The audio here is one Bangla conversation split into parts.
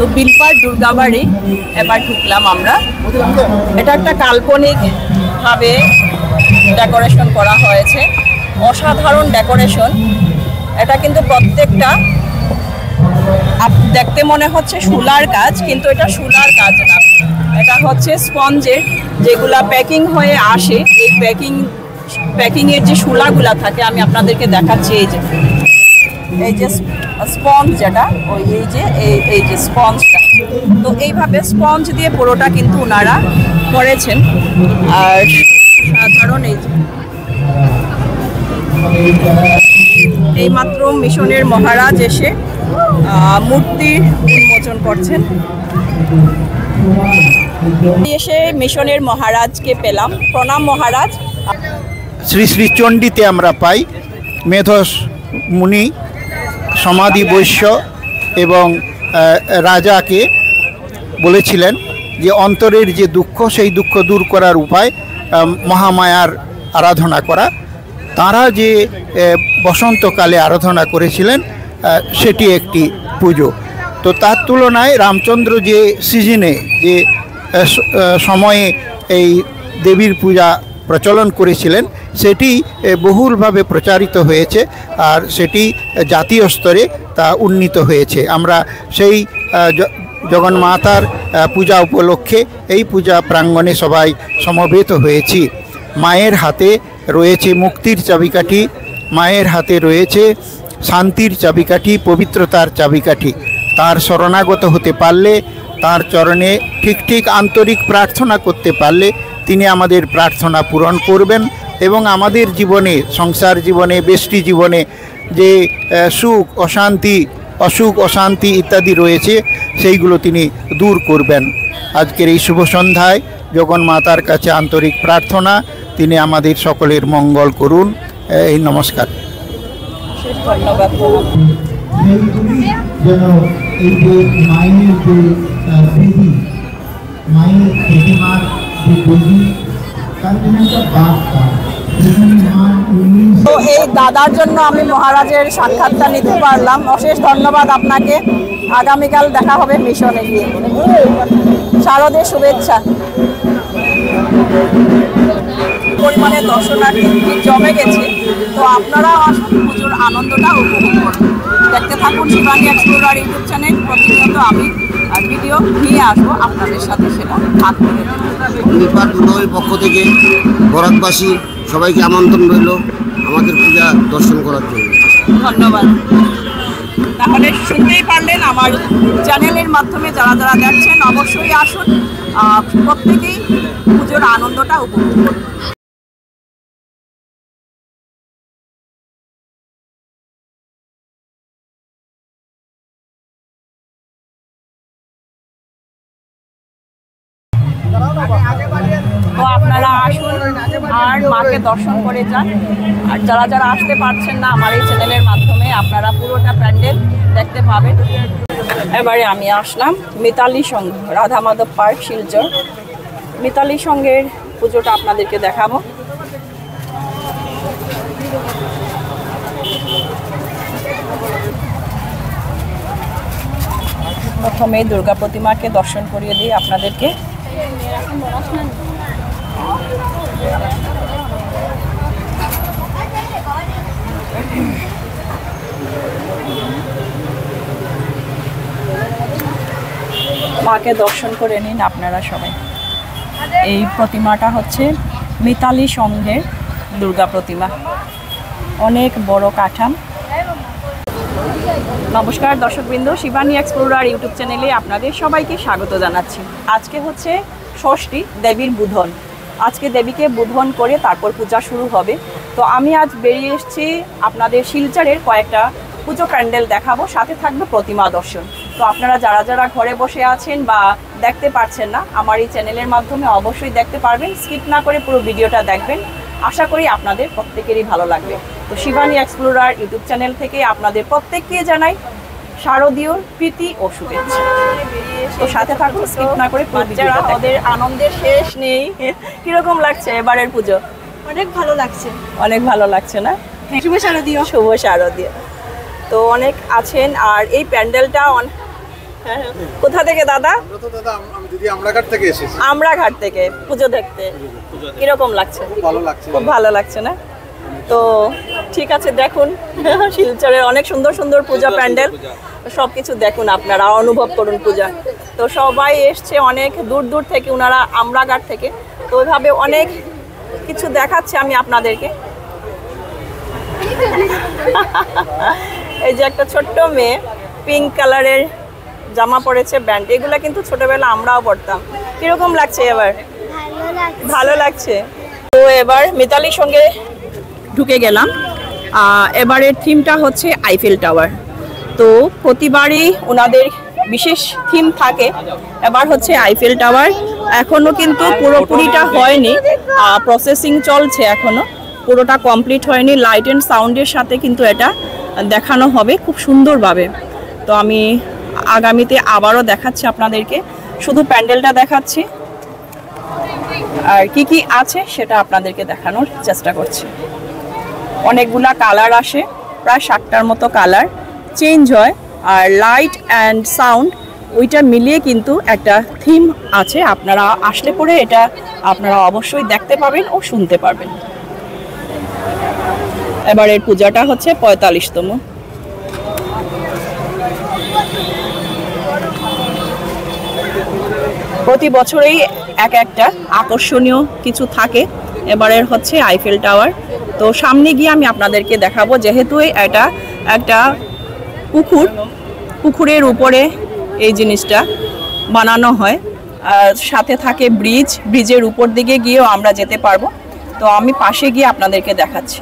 তো বিলপার দুর্গাবাড়ি এবার ঢুকলাম আমরা। এটা একটা কাল্পনিকভাবে ডেকোরেশন করা হয়েছে, অসাধারণ ডেকোরেশন। এটা কিন্তু প্রত্যেকটা দেখতে মনে হচ্ছে শোলার কাজ, কিন্তু এটা শোলার কাজ না, এটা হচ্ছে স্পঞ্জের যেগুলা প্যাকিং হয়ে আসে। এই প্যাকিংয়ের যে শোলাগুলা থাকে আমি আপনাদেরকে দেখাচ্ছি। এই যে স্পঞ্জ যেটা এই যে স্পঞ্জটা, তো এইভাবে স্পঞ্জ দিয়ে পুরোটা কিন্তু ওনারা করেছেন। আর সাধারণ এইমাত্র মিশনের মহারাজ এসে মূর্তি উন্মোচন করছেন। এসে মিশনের মহারাজকে পেলাম। প্রণাম মহারাজ। শ্রী শ্রী চণ্ডীতে আমরা পাই মেধস মুনি সমাধি বৈশ্য এবং রাজাকে বলেছিলেন যে অন্তরের যে দুঃখ, সেই দুঃখ দূর করার উপায় মহামায়ার আরাধনা করা। তারা যে বসন্তকালে আরাধনা করেছিলেন সেটি একটি পুজো। তো তার তুলনায় রামচন্দ্র যে সিজনে, যে সময়ে এই দেবীর পূজা প্রচলন করেছিলেন, সেটি বহুলভাবে প্রচারিত হয়েছে আর সেটি জাতীয় স্তরে তা উন্নীত হয়েছে। আমরা সেই জগন্মাতার পূজা উপলক্ষে এই পূজা প্রাঙ্গণে সবাই সমবেত হয়েছি। মায়ের হাতে রয়েছে মুক্তির চাবিকাঠি, মায়ের হাতে রয়েছে শান্তির চাবিকাঠি, পবিত্রতার চাবিকাঠি। তার শরণাগত হতে পারলে, তার চরণে ঠিক আন্তরিক প্রার্থনা করতে পারলে তিনি আমাদের প্রার্থনা পূরণ করবেন এবং আমাদের জীবনে, সংসার জীবনে, ব্যষ্টি জীবনে যে অসুখ অশান্তি ইত্যাদি রয়েছে সেইগুলো তিনি দূর করবেন। আজকের এই শুভ সন্ধ্যায় জগন্মাতার কাছে আন্তরিক প্রার্থনা, তিনি আমাদের সকলের মঙ্গল করুন। এই নমস্কার। ধন্যবাদ। তো এই দাদার জন্য আমি মহারাজের সাক্ষাৎটা নিতে পারলাম, অশেষ ধন্যবাদ আপনাকে। আগামীকাল দেখা হবে মিশনে গিয়ে। শারদীয় শুভেচ্ছা। পরিমাণে দর্শনার্থী জমে গেছে, তো আপনারা আসুন, পুজোর আনন্দটা উপভোগ করুন। দেখতে থাকুন শিবানী এক্সপ্লোরার ইউটিউব চ্যানেল। প্রতিনিয়ত আমি ভিডিও নিয়ে আসবো আপনাদের সাথে, সেটা ভাগ করে দুর্গাবাড়ির পক্ষ থেকে বরাকবাসী সবাইকে আমন্ত্রণ রইল আমাদের পূজা দর্শন করার জন্য। ধন্যবাদ। তাহলে শুনতেই পারলেন, আমার চ্যানেলের মাধ্যমে যারা যারা দেখছেন অবশ্যই আসুন, প্রত্যেকেই পুজোর আনন্দটা উপভোগ করুন। তো আপনারা আসুন আর মাকে দর্শন করে যান। আর যারা যারা আসতে পারছেন না, আমার এই চ্যানেলের মাধ্যমে আপনারা পুরোটা প্যান্ডেল দেখতে পাবেন। এবারে আমি আসলাম মিতালি সংঘ, রাধা মাধব পার্ক, শিলচর। মিতালি সংঘের পুজোটা আপনাদেরকে দেখাবো। প্রথমে দুর্গা প্রতিমাকে দর্শন করিয়ে দিই আপনাদেরকে। মাকে দর্শন করে নিন আপনারা সবাই। এই প্রতিমাটা হচ্ছে মিতালি সংঘের দুর্গা প্রতিমা, অনেক বড় কাঠাম। নমস্কার দর্শকবৃন্দ, শিবানী এক্সপ্লোরার ইউটিউব চ্যানেলে আপনাদের সবাইকে স্বাগত জানাচ্ছি। আজকে হচ্ছে ষষ্ঠী, দেবীর বুধন। আজকে দেবীকে বুধন করে তারপর পূজা শুরু হবে। তো আমি আজ বেরিয়ে এসেছি আপনাদের শিলচরের কয়েকটা পুজো প্যান্ডেল দেখাবো, সাথে থাকবে প্রতিমা দর্শন। তো আপনারা যারা যারা ঘরে বসে আছেন বা দেখতে পারছেন না, আমার এই চ্যানেলের মাধ্যমে অবশ্যই দেখতে পারবেন। স্কিপ না করে পুরো ভিডিওটা দেখবেন, আশা করি আপনাদের প্রত্যেকেরই ভালো লাগবে। তো শিবানী এক্সপ্লোরার ইউটিউব চ্যানেল থেকে আপনাদের প্রত্যেককে জানাই শারদীয় প্রীতি ও শুভেচ্ছা। তো সাথে থাকুন, স্কিপ না করে পুরো ভিডিওটা। ওদের আনন্দের শেষ নেই। কিরকম লাগছে এবারের পুজো? অনেক ভালো লাগছে। অনেক ভালো লাগছে না? শুভ শারদীয়। শুভ শারদীয়। তো অনেক আছেন, আর এই প্যান্ডেলটা কোথা থেকে দাদা? আমি দিদি আমরাঘাট থেকে এসেছি। আমরাঘাট থেকে পুজো দেখতে। কিরকম লাগছে? ভালো লাগছে। খুব ভালো লাগছে না? তো ঠিক আছে, দেখুন শিলচরের অনেক সুন্দর সুন্দর পূজা প্যান্ডেল, সবকিছু দেখুন, আপনারা অনুভব করুন পূজা। তো সবাই এসছে অনেক দূর দূর থেকে, ওনারা আমরাঘাট থেকে। তো ওইভাবে অনেক কিছু দেখাচ্ছে আমি আপনাদেরকে। এই যে একটা ছোট্ট মেয়ে পিঙ্ক কালারের জামা পরেছে, ব্যান্ড, এগুলা কিন্তু ছোটবেলা আমরাও পড়তাম। কিরকম লাগছে এবার? ভালো লাগছে। তো এবার মিতালির সঙ্গে ঢুকে গেলাম। এবারের থিমটা হচ্ছে আইফেল টাওয়ার। তো প্রতিবারই ওনাদের বিশেষ থিম থাকে, এবার হচ্ছে আইফেল টাওয়ার। এখনো কিন্তু পুরোপুরিটা হয়নি, প্রসেসিং চলছে, এখনো পুরোটা কমপ্লিট হয়নি। লাইট অ্যান্ড সাউন্ডের সাথে কিন্তু এটা দেখানো হবে খুব সুন্দরভাবে। তো আমি আগামীতে আবারও দেখাচ্ছি আপনাদেরকে, শুধু প্যান্ডেলটা দেখাচ্ছি, আর কি কি আছে সেটা আপনাদেরকে দেখানোর চেষ্টা করছি। অনেকগুলা কালার আসে, প্রায় 60টার মতো কালার চেঞ্জ হয়, আর লাইট অ্যান্ড সাউন্ড ওইটা মিলিয়ে কিন্তু একটা থিম আছে। আপনারা আসলে পরে এটা আপনারা অবশ্যই দেখতে পাবেন ও শুনতে পারবেন। এবারের পূজাটা হচ্ছে 45তম। প্রতি বছরেই এক একটা আকর্ষণীয় কিছু থাকে, এবারের হচ্ছে আইফেল টাওয়ার। তো সামনে গিয়ে আমি আপনাদেরকে দেখাবো, যেহেতু এটা একটা পুকুরের উপরে এই জিনিসটা বানানো হয়, সাথে থাকে ব্রিজের উপর দিকে গিয়েও আমরা যেতে পারবো। তো আমি পাশে গিয়ে আপনাদেরকে দেখাচ্ছি।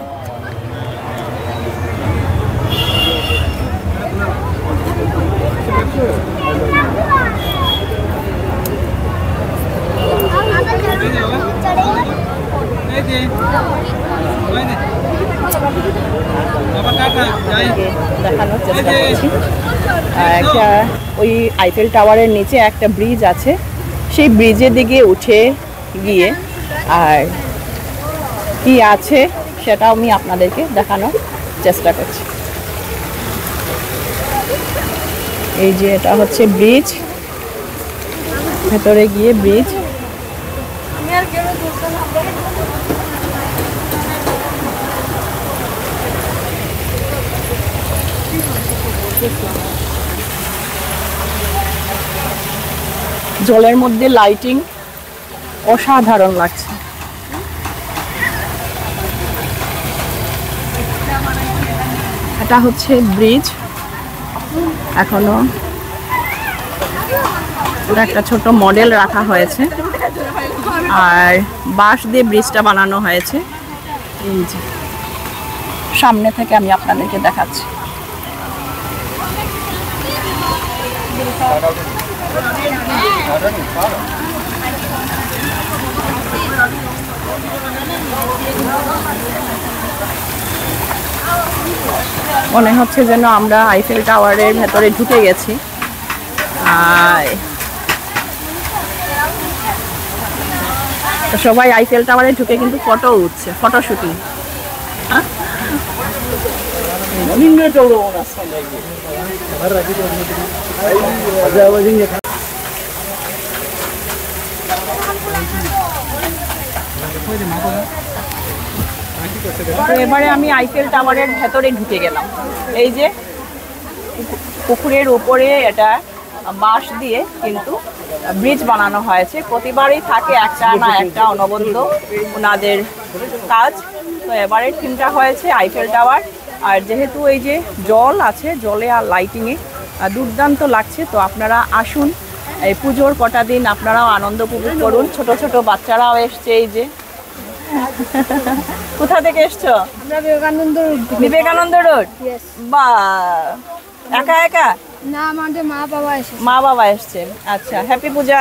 দেখানোর চেষ্টা করছি। একটা ওই আইফেল টাওয়ারের নিচে একটা ব্রিজ আছে, সেই ব্রিজের দিকে উঠে গিয়ে আর কি আছে সেটাও আমি আপনাদেরকে দেখানোর চেষ্টা করছি। এই যে এটা হচ্ছে ব্রিজ, ভেতরে গিয়ে ব্রিজ। জলের মধ্যে লাইটিং অসাধারণ লাগছে। এটা হচ্ছে ব্রিজ, এখনো এটা একটা ছোট মডেল রাখা হয়েছে, আর বাঁশ দিয়ে ব্রিজটা বানানো হয়েছে। এই যে সামনে থেকে আমি আপনাদেরকে দেখাচ্ছি। মনে হচ্ছে যেন আমরা আইফেল টাওয়ারের ভেতরে ঢুকে গেছি। সবাই আইফেল টাওয়ারে ঢুকে কিন্তু ফটো উঠছে, ফটো শুটিং। তো এবারে আমি আইফেল টাওয়ারের ভেতরে ঢুকে গেলাম। এই যে পুকুরের উপরে এটা বাঁশ দিয়ে কিন্তু ব্রিজ বানানো হয়েছে। প্রতিবারই থাকে একটা না একটা অনবদ্য ওনাদের কাজ। তো এবারের থিমটা হয়েছে আইফেল টাওয়ার। আর যেহেতু এই যে জল আছে, জলে আর লাইটিংয়ে দুর্দান্ত লাগছে। তো আপনারা আসুন, এই পুজোর কটা দিন আপনারাও আনন্দ উপভোগ করুন। ছোট ছোট বাচ্চারাও এসছে। এই যে কোথা থেকে এসছো? বিবেকানন্দ রোড। বা একা একা না, আমাদের মা বাবা এসেছে। মা বাবা এসছে। আচ্ছা, হ্যাপি পূজা।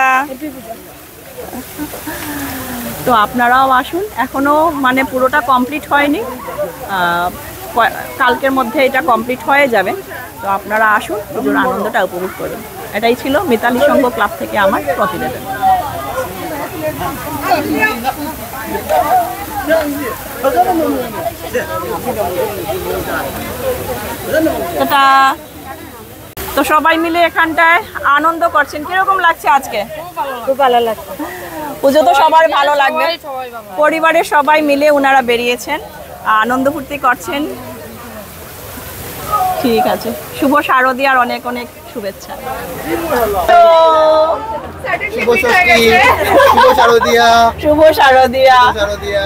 তো আপনারাও আসুন, এখনো মানে পুরোটা কমপ্লিট হয়নি, কালকের মধ্যে এটা কমপ্লিট হয়ে যাবে। তো আপনারা আসুন, পুজোর আনন্দটা উপভোগ করুন। এটাই ছিল মিতালি সংঘ ক্লাব থেকে আমার প্রতিবেদন। তো তো সবাই মিলে এখানটায় আনন্দ করছেন, কিরকম লাগছে আজকে? খুব ভালো লাগছে। পুজো তো সবার ভালো লাগবে, পরিবারের সবাই মিলে ওনারা বেরিয়েছেন, আনন্দ ফুর্তি করছেন। ঠিক আছে, শুভ শারদীয়ার অনেক অনেক শুভেচ্ছা। শুভ ষষ্ঠী, শুভ শারদীয়া, শুভ শারদীয়া। শারদীয়া।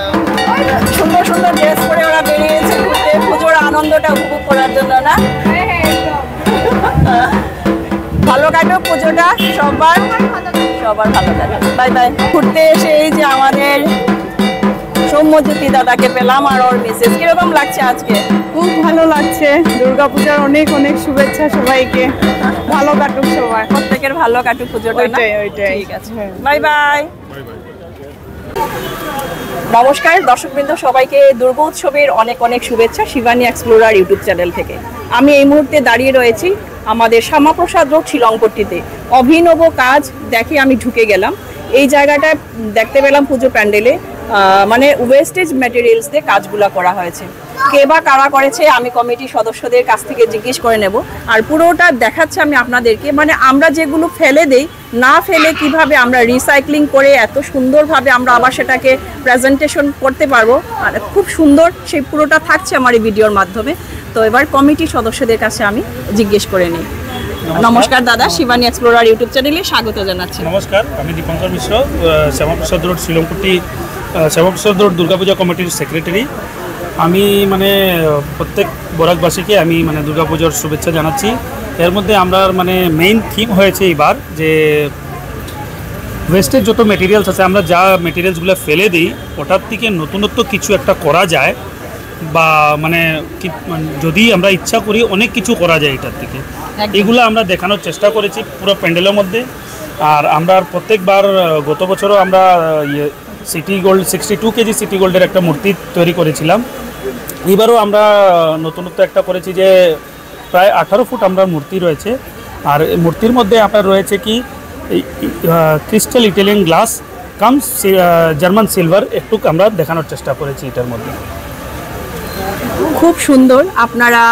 সুন্দর সুন্দর ড্রেস পরে ওরা বেরিয়েছে ঘুরতে, পুজোর আনন্দটা উপভোগ করার জন্য না? ভালো কাটুক পুজোটা সবার, সবার ভালো কাটুক। Bye bye. ঘুরতে এসে এই যে আমাদের সৌম্যজ্যোতি দাদাকে পেলাম আর ওর মিসেস, কিরকম লাগছে আজকে? খুব ভালো লাগছে। দুর্গাপূজার অনেক অনেক শুভেচ্ছা সবাইকে, ভালো কাটুক সবাই, প্রত্যেকের ভালো কাটুক পুজোটা না? ওইটাই। ঠিক আছে, বাই বাই। নমস্কার দর্শকবৃন্দ, সবাইকে দুর্গা উৎসবের অনেক অনেক শুভেচ্ছা শিবানী এক্সপ্লোরার ইউটিউব চ্যানেল থেকে। আমি এই মুহূর্তে দাঁড়িয়ে রয়েছি আমাদের শ্যামাপ্রসাদ রোড শিলংপট্টিতে। অভিনব কাজ দেখে আমি ঢুকে গেলাম। এই জায়গাটা দেখতে পেলাম পুজো প্যান্ডেলে মানে ওয়েস্টেজ ম্যাটেরিয়ালস দিয়ে কাজগুলো করা হয়েছে। কে বা কারা করেছে আমি কমিটির সদস্যদের কাছ থেকে জিজ্ঞেস করে নেব। আর পুরোটা দেখাচ্ছে আমি আপনাদেরকে, মানে আমরা যেগুলো ফেলে দেই, না ফেলে কিভাবে আমরা রিসাইক্লিং করে এত সুন্দরভাবে আমরা আবার সেটাকে প্রেজেন্টেশন করতে পারবো, আর খুব সুন্দর সেই পুরোটা থাকছে আমার এই ভিডিওর মাধ্যমে। তো এবার কমিটির সদস্যদের কাছে আমি জিজ্ঞেস করে নিই। নমস্কার দাদা, শিবানী এক্সপ্লোরার ইউটিউব চ্যানেলে স্বাগত জানাচ্ছি। নমস্কার, আমি দীপঙ্কর মিশ্র, শ্যামাপ্রসাদ রোড শিলংপট্টি শ্যামাপ্রসাদ রোড দুর্গাপূজা কমিটির সেক্রেটারি। আমি মানে প্রত্যেক বরাকবাসীকে আমি মানে দুর্গাপুজোর শুভেচ্ছা জানাচ্ছি। এর মধ্যে আমরা মানে মেইন থিম হয়েছে এবার যে ওয়েস্টেজ যত মেটেরিয়ালস আছে, আমরা যা মেটেরিয়ালসগুলো ফেলে দিই ওটার থেকে নতুনত্ব কিছু একটা করা যায়, বা মানে যদি আমরা ইচ্ছা করি অনেক কিছু করা যায় এটার থেকে। এগুলো আমরা দেখানোর চেষ্টা করেছি পুরো প্যান্ডেলের মধ্যে। আর আমরা প্রত্যেকবার গত বছরও আমরা সিটি গোল্ড 62 কেজি সিটি গোল্ডের একটা মূর্তি তৈরি করেছিলাম। এবারও আমরা নতুনত্ব একটা করেছি যে প্রায় 18 ফুট আমরা মূর্তি রয়েছে। আর মূর্তির মধ্যে আপনার রয়েছে কি ক্রিস্টাল ইটালিয়ান গ্লাস কাম জার্মান সিলভার একটু আমরা দেখানোর চেষ্টা করেছি এটার মধ্যে। খুব সুন্দর। আপনারা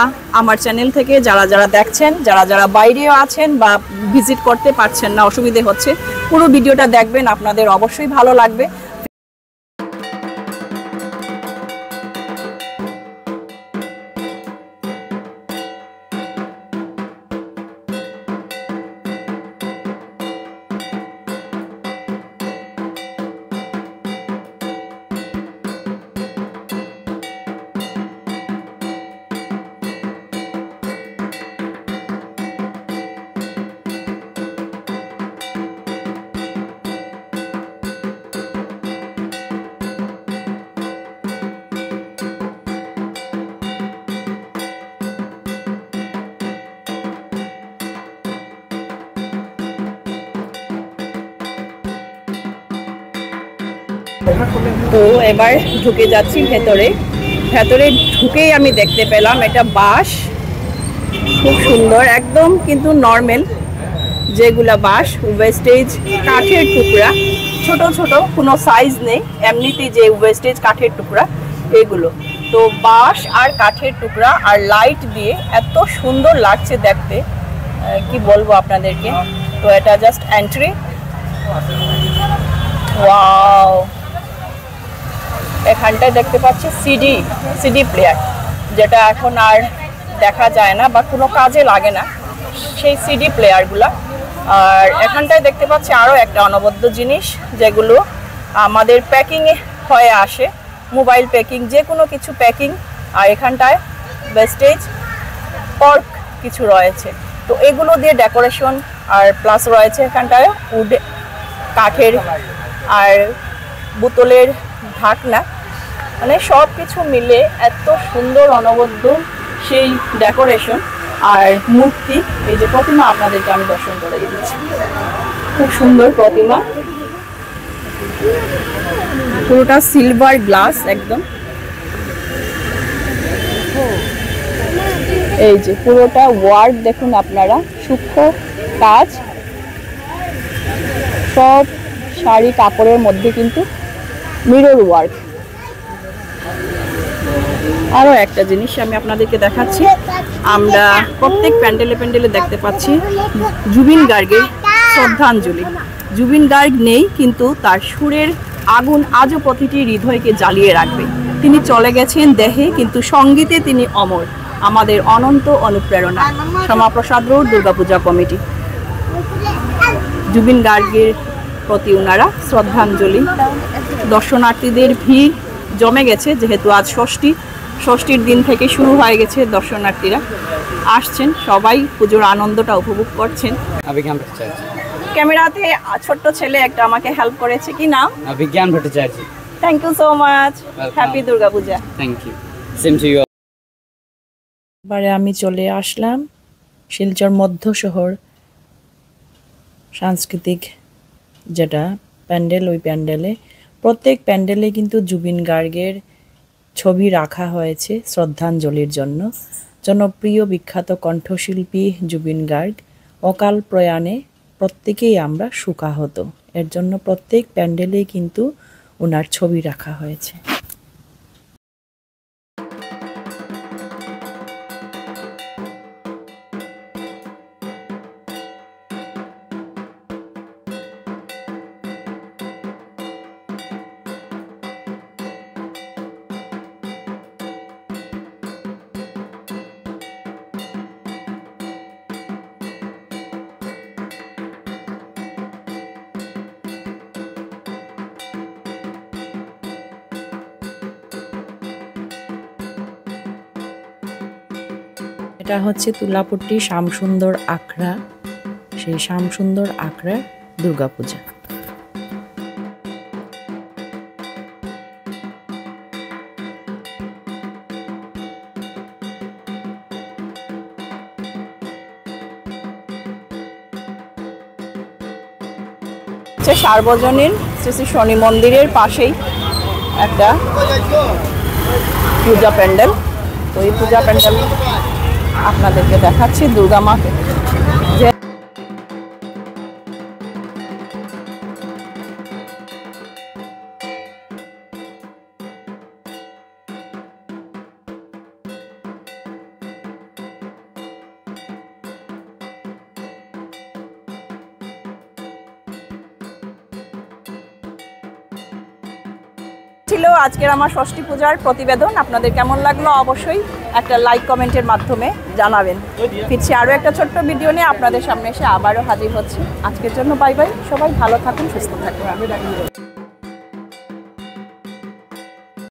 আমার চ্যানেল থেকে যারা যারা দেখছেন, যারা যারা বাইরেও আছেন বা ভিজিট করতে পারছেন না, অসুবিধে হচ্ছে, পুরো ভিডিওটা দেখবেন, আপনাদের অবশ্যই ভালো লাগবে। তো এবার ঢুকে যাচ্ছি ভেতরে। ভেতরে ঢুকেই আমি দেখতে পেলাম এটা বাঁশ, খুব সুন্দর একদম, কিন্তু নর্মাল যেগুলা বাঁশ, ওয়েস্টেজ কাঠের টুকরা, ছোট ছোট, কোনো সাইজ নেই, এমনিতেই যে ওয়েস্টেজ কাঠের টুকরা এগুলো। তো বাঁশ আর কাঠের টুকরা আর লাইট দিয়ে এত সুন্দর লাগছে দেখতে, কি বলবো আপনাদেরকে। তো এটা জাস্ট এন্ট্রি। ওয়াও, এখানটায় দেখতে পাচ্ছি সিডি প্লেয়ার, যেটা এখন আর দেখা যায় না বা কোনো কাজে লাগে না, সেই সিডি প্লেয়ারগুলো। আর এখানটায় দেখতে পাচ্ছি আরও একটা অনবদ্য জিনিস, যেগুলো আমাদের প্যাকিংয়ে হয়ে আসে, মোবাইল প্যাকিং, যে কোনো কিছু প্যাকিং। আর এখানটায় ওয়েস্টেজ পর্ক কিছু রয়েছে, তো এগুলো দিয়ে ডেকোরেশন। আর প্লাস রয়েছে এখানটায় উড, কাঠের আর বোতলের ঢাকনা, মানে সব কিছু মিলে এত সুন্দর অনবদ্য সেই ডেকোরেশন। আর মূর্তি, এই যে প্রতিমা আপনাদেরকে আমি দর্শন করে দিচ্ছি, খুব সুন্দর প্রতিমা, পুরোটা সিলভার গ্লাস একদম। এই যে পুরোটা ওয়ার্ক দেখুন আপনারা, সূক্ষ্ম কাজ, সব শাড়ি কাপড়ের মধ্যে কিন্তু মিরর ওয়ার্ক। আরও একটা জিনিস আমি আপনাদেরকে দেখাচ্ছি, আমরা প্রত্যেক প্যান্ডেলে প্যান্ডেলে দেখতে পাচ্ছি জুবিন গার্গের শ্রদ্ধাঞ্জলি। জুবিন গার্গ নেই, কিন্তু তার সুরের আগুন আজও প্রতিটি হৃদয়কে জ্বালিয়ে রাখবে। তিনি চলে গেছেন দেহে, কিন্তু সঙ্গীতে তিনি অমর, আমাদের অনন্ত অনুপ্রেরণা। শ্যামাপ্রসাদ রোড দুর্গাপূজা কমিটি। জুবিন গার্গের প্রতি ওনারা শ্রদ্ধাঞ্জলি। দর্শনার্থীদের ভিড় জমে গেছে, যেহেতু আজ ষষ্ঠীর দিন থেকে শুরু হয়ে গেছে। দর্শনার্থীরা আসছেন, সবাই পুজোর আনন্দটা উপভোগ করছেন। अभिज्ञान भट्टाचार्य। ক্যামেরাতে ছোট্ট ছেলে একটা আমাকে হেল্প করেছে, কি নাম? Abhigyan Bhattacharya. Thank you so much. Welcome. Happy Durga Puja. Thank you. Same to you. এবারে আমি চলে আসলাম শিলচর মধ্য শহর সাংস্কৃতিক যেটা প্যান্ডেল, ওই প্যান্ডেলে প্রত্যেক প্যান্ডেলে কিন্তু জুবিন গার্গের ছবি রাখা হয়েছে শ্রদ্ধাঞ্জলির জন্য। জনপ্রিয় বিখ্যাত কণ্ঠশিল্পী জুবিন গার্গ অকাল প্রয়াণে প্রত্যেকেই আমরা শোকাহত। এর জন্য প্রত্যেক প্যান্ডেলেই কিন্তু ওনার ছবি রাখা হয়েছে। এটা হচ্ছে তুলাপট্টি শ্যামসুন্দর আখড়া, সেই শ্যামসুন্দর আখড়ার দুর্গাপূজা। সার্বজনীন শ্রী শ্রী শনি মন্দিরের পাশেই একটা পূজা প্যান্ডেল। তো এই পূজা প্যান্ডেল আপনাদেরকে দেখাচ্ছি দুর্গা মাকে। ছিল আজকের আমার ষষ্ঠী পূজার প্রতিবেদন। আপনাদের কেমন লাগলো অবশ্যই একটা লাইক কমেন্টের মাধ্যমে জানাবেন। ফিরছি আরও একটা ছোট্ট ভিডিও নিয়ে আপনাদের সামনে এসে আবারও হাজির হচ্ছি। আজকের জন্য বাই বাই, সবাই ভালো থাকুন, সুস্থ থাকুন।